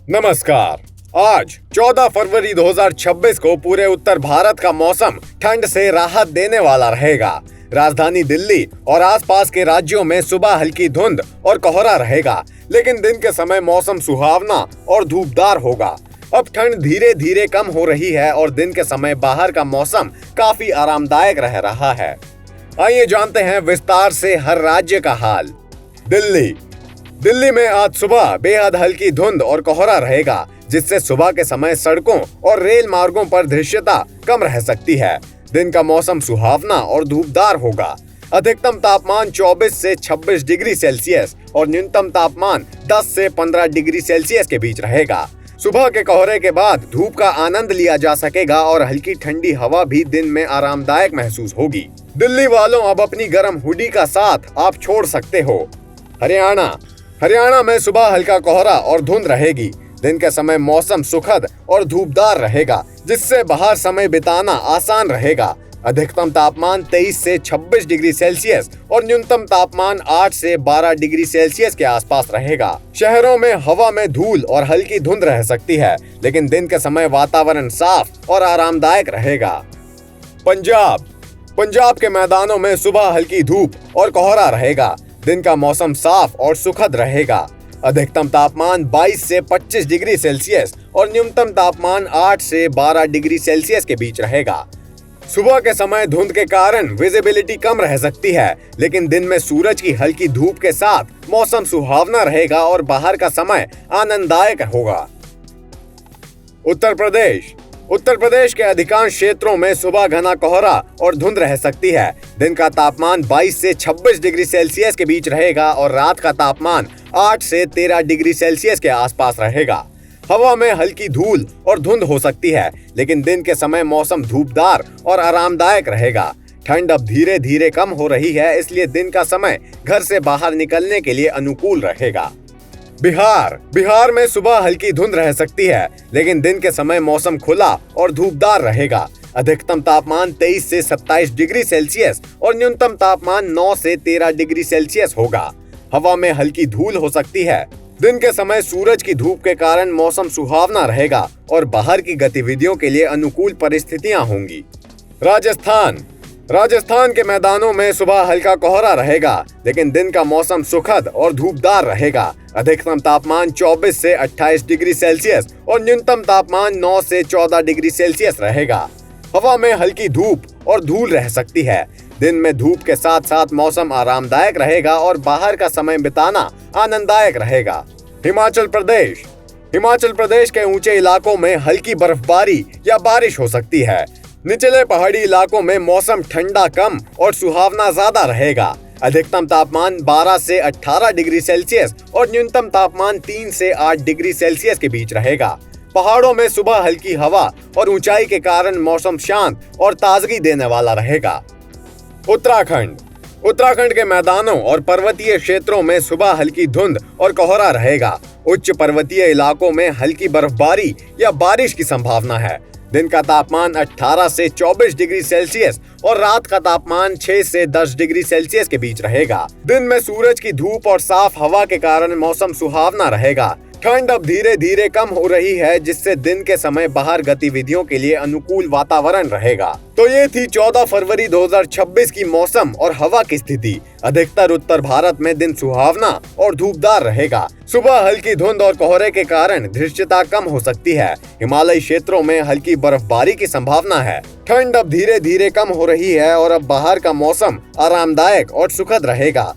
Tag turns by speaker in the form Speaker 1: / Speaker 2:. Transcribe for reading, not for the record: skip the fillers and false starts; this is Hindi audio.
Speaker 1: नमस्कार। आज 14 फरवरी 2026 को पूरे उत्तर भारत का मौसम ठंड से राहत देने वाला रहेगा। राजधानी दिल्ली और आसपास के राज्यों में सुबह हल्की धुंध और कोहरा रहेगा, लेकिन दिन के समय मौसम सुहावना और धूपदार होगा। अब ठंड धीरे धीरे कम हो रही है और दिन के समय बाहर का मौसम काफी आरामदायक रह रहा है। आइए जानते हैं विस्तार से हर राज्य का हाल। दिल्ली में आज सुबह बेहद हल्की धुंध और कोहरा रहेगा, जिससे सुबह के समय सड़कों और रेल मार्गों पर दृश्यता कम रह सकती है। दिन का मौसम सुहावना और धूपदार होगा। अधिकतम तापमान 24 से 26 डिग्री सेल्सियस और न्यूनतम तापमान 10 से 15 डिग्री सेल्सियस के बीच रहेगा। सुबह के कोहरे के बाद धूप का आनंद लिया जा सकेगा और हल्की ठंडी हवा भी दिन में आरामदायक महसूस होगी। दिल्ली वालों, अब अपनी गर्म हुडी का साथ आप छोड़ सकते हो। हरियाणा में सुबह हल्का कोहरा और धुंध रहेगी। दिन के समय मौसम सुखद और धूपदार रहेगा, जिससे बाहर समय बिताना आसान रहेगा। अधिकतम तापमान 23 से 26 डिग्री सेल्सियस और न्यूनतम तापमान 8 से 12 डिग्री सेल्सियस के आसपास रहेगा। शहरों में हवा में धूल और हल्की धुंध रह सकती है, लेकिन दिन के समय वातावरण साफ और आरामदायक रहेगा। पंजाब के मैदानों में सुबह हल्की धूप और कोहरा रहेगा। दिन का मौसम साफ और सुखद रहेगा। अधिकतम तापमान 22 से 25 डिग्री सेल्सियस और न्यूनतम तापमान 8 से 12 डिग्री सेल्सियस के बीच रहेगा। सुबह के समय धुंध के कारण विजिबिलिटी कम रह सकती है, लेकिन दिन में सूरज की हल्की धूप के साथ मौसम सुहावना रहेगा और बाहर का समय आनंददायक होगा। उत्तर प्रदेश के अधिकांश क्षेत्रों में सुबह घना कोहरा और धुंध रह सकती है। दिन का तापमान 22 से 26 डिग्री सेल्सियस के बीच रहेगा और रात का तापमान 8 से 13 डिग्री सेल्सियस के आसपास रहेगा। हवा में हल्की धूल और धुंध हो सकती है, लेकिन दिन के समय मौसम धूपदार और आरामदायक रहेगा। ठंड अब धीरे धीरे कम हो रही है, इसलिए दिन का समय घर से बाहर निकलने के लिए अनुकूल रहेगा। बिहार में सुबह हल्की धुंध रह सकती है, लेकिन दिन के समय मौसम खुला और धूपदार रहेगा। अधिकतम तापमान 23 से 27 डिग्री सेल्सियस और न्यूनतम तापमान 9 से 13 डिग्री सेल्सियस होगा। हवा में हल्की धूल हो सकती है। दिन के समय सूरज की धूप के कारण मौसम सुहावना रहेगा और बाहर की गतिविधियों के लिए अनुकूल परिस्थितियां होंगी। राजस्थान के मैदानों में सुबह हल्का कोहरा रहेगा, लेकिन दिन का मौसम सुखद और धूपदार रहेगा। अधिकतम तापमान 24 से 28 डिग्री सेल्सियस और न्यूनतम तापमान 9 से 14 डिग्री सेल्सियस रहेगा। हवा में हल्की धूप और धूल रह सकती है। दिन में धूप के साथ साथ मौसम आरामदायक रहेगा और बाहर का समय बिताना आनंददायक रहेगा। हिमाचल प्रदेश के ऊंचे इलाकों में हल्की बर्फबारी या बारिश हो सकती है। निचले पहाड़ी इलाकों में मौसम ठंडा कम और सुहावना ज्यादा रहेगा। अधिकतम तापमान 12 से 18 डिग्री सेल्सियस और न्यूनतम तापमान 3 से 8 डिग्री सेल्सियस के बीच रहेगा। पहाड़ों में सुबह हल्की हवा और ऊंचाई के कारण मौसम शांत और ताजगी देने वाला रहेगा। उत्तराखंड के मैदानों और पर्वतीय क्षेत्रों में सुबह हल्की धुंध और कोहरा रहेगा। उच्च पर्वतीय इलाकों में हल्की बर्फबारी या बारिश की संभावना है। दिन का तापमान 18 से 24 डिग्री सेल्सियस और रात का तापमान 6 से 10 डिग्री सेल्सियस के बीच रहेगा। दिन में सूरज की धूप और साफ हवा के कारण मौसम सुहावना रहेगा। ठंड अब धीरे धीरे कम हो रही है, जिससे दिन के समय बाहर गतिविधियों के लिए अनुकूल वातावरण रहेगा। तो ये थी 14 फरवरी 2026 की मौसम और हवा की स्थिति। अधिकतर उत्तर भारत में दिन सुहावना और धूपदार रहेगा। सुबह हल्की धुंध और कोहरे के कारण दृश्यता कम हो सकती है। हिमालयी क्षेत्रों में हल्की बर्फबारी की संभावना है। ठंड अब धीरे धीरे कम हो रही है और अब बाहर का मौसम आरामदायक और सुखद रहेगा।